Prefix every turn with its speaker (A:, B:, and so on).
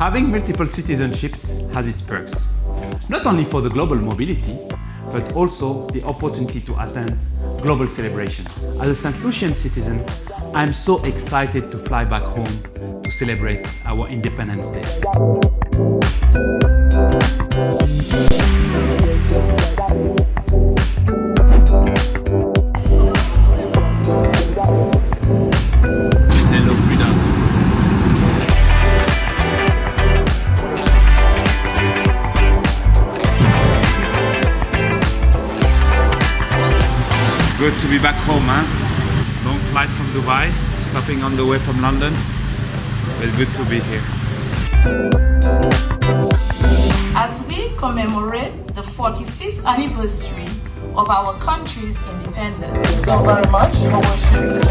A: Having multiple citizenships has its perks, not only for the global mobility, but also the opportunity to attend global celebrations. As a St Lucian citizen, I'm so excited to fly back home to celebrate our Independence Day. Hello, freedom. Good to be back home, huh? Long flight from Dubai, stopping on the way from London. Well, good to be here.
B: As we commemorate the 45th anniversary of our country's independence.
C: Thank you so very much, Your Worship.